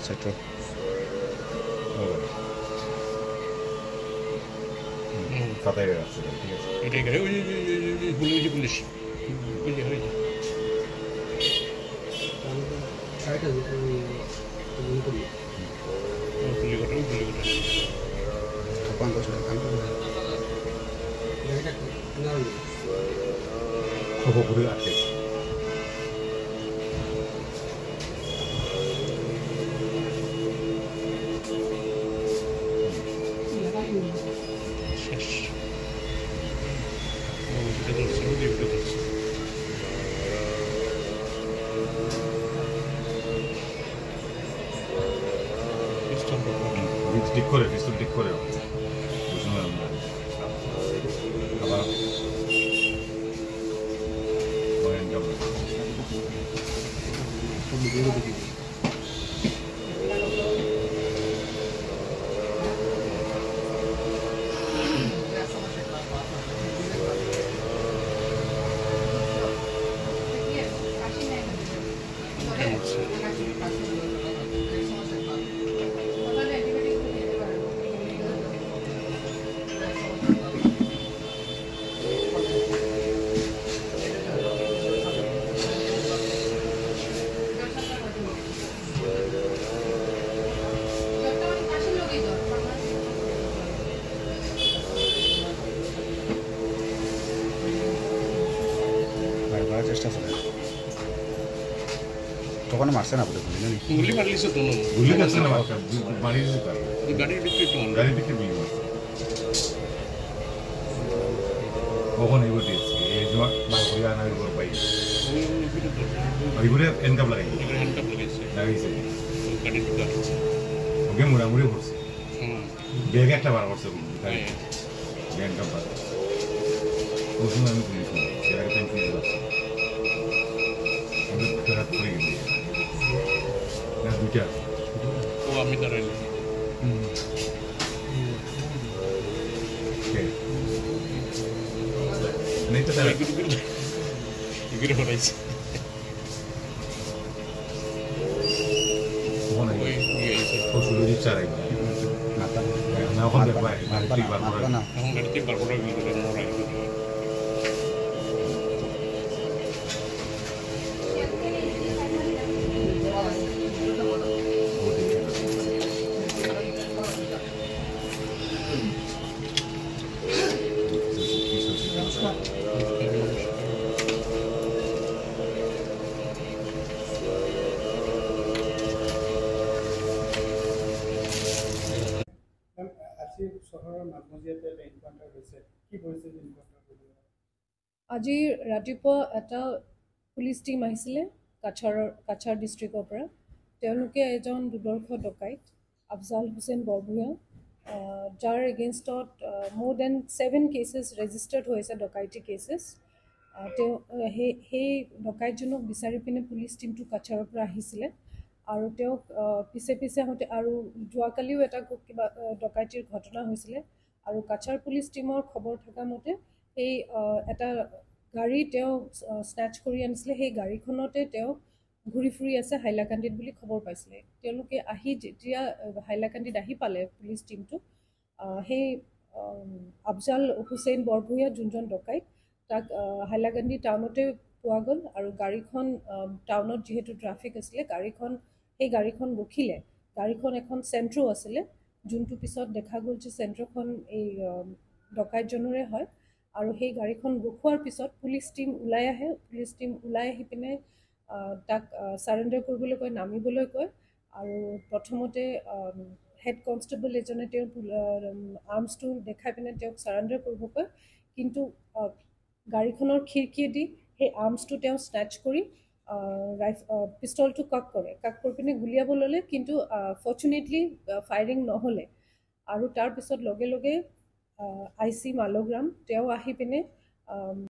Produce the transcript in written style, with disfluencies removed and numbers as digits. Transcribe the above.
সেটো ফাটাই আছে ঠিক আছে এটাই গাড়ি ওই পুলিশ পুলিশ পুলিশ হয়ে যায় পুলি কটা কাপান কষ্ট কাম খবরে আছে শেষ এটা ধরছে ওদিকে ধরছে ঠিক করে পিস্তল ঠিক করে আবার চেষ্টা করে তখন মারছে না বলে গুলি মারলিছে তো গুলি করছে না বাড়ি গাড়ির ভিতরে তো গাড়ি থেকে গুলি মারছে কখন এগো দিয়েছে এই যে মাগুরি আনা এগোর বাইক এগুলো এনকাপ লাগাইছে হ্যান্ডকাপ লাগাইছে গাড়ির ভিতরে ওকে মুড়ামুড়ি করছে ব্যাগ একটা বার করছে গাড়ি এনকাপ বার ওই সময় আমি পুলিশ সেটাকে টেনশন দিয়ে যাচ্ছি আমি ফেরাত করে গেছি না দুইটা ও আমি দাঁড়াই नहीं तो सर এগুলো হরাইছে कौन है ওই গিয়েছে वो शुरू जी चार है ना कौन देखा है ठीक बात बोल रहा এখন গাড়িতে বারবার গুলি করে মরাই আজি ৰাতিপুৱা এটা পুলিচ টিম আহিছিলে কাছাৰ ডিষ্ট্ৰিক্টৰ পৰা তেওঁলোকে এজন দুৰ্ধৰ্ষ ডকাইত আফজাল হুছেইন বৰভূঞা যাৰ এগেইনষ্টত মোৰ দেন 7 কেছেছ ৰেজিষ্টাৰ্ড হৈছে ডকাইটি কেছেছ তেওঁ সেই ডকাইতজনক বিচাৰি পিনে পুলিচ টিমটো কাছাৰৰ পৰা আহিছিলে আৰু তেওঁক পিছে পিছে আহোঁতে আৰু যোৱাকালিও এটা কিবা ডকাইটিৰ ঘটনা হৈছিলে আৰু কাছাৰ পুলিচ টিমৰ খবৰ থকা মতে সেই এটা গাড়ী তেওঁ স্নেচ কৰি আনিছিলে সেই গাড়ীখনতে তেওঁ ঘূৰি ফুৰি আছে হাইলাকান্দিত বুলি খবৰ পাইছিলে তেওঁলোকে আহি যেতিয়া হাইলাকান্দিত আহি পালে পুলিচ টিমটো সেই আফজাল হুছেইন বৰভূঞা যোনজন ডকাইত তাক হাইলাকান্দি টাউনতে পোৱা গ'ল আৰু গাড়ীখন টাউনত যিহেতু ট্ৰাফিক আছিলে সেই গাড়ীখন ৰখিলে গাড়ীখন এখন চেণ্ট্ৰো আছিলে যোনটো পিছত দেখা গ'ল যে চেণ্ট্ৰখন এই ডকাইতজনৰে হয় আৰু সেই গাড়ীখন ৰখোৱাৰ পিছত পুলিচ টিম ওলাই আহি পিনে তাক সাৰেণ্ডাৰ কৰিবলৈ কয় নামিবলৈ কয় আৰু প্ৰথমতে হেড কনষ্টেবল এজনে তেওঁৰ আৰ্মছটো দেখাই পিনে তেওঁক সাৰেণ্ডাৰ কৰিব কয় কিন্তু গাড়ীখনৰ খিৰিকীয়েদি সেই আৰ্মছটো তেওঁ স্নেচ কৰি পিষ্টলটো কাক কৰি পিনে গুলিয়াব ল'লে কিন্তু ফৰ্চুনেটলি ফায়াৰিং নহ'লে আৰু তাৰপিছত লগে লগে আই চি মালোগ্ৰাম তেওঁ আহি পিনে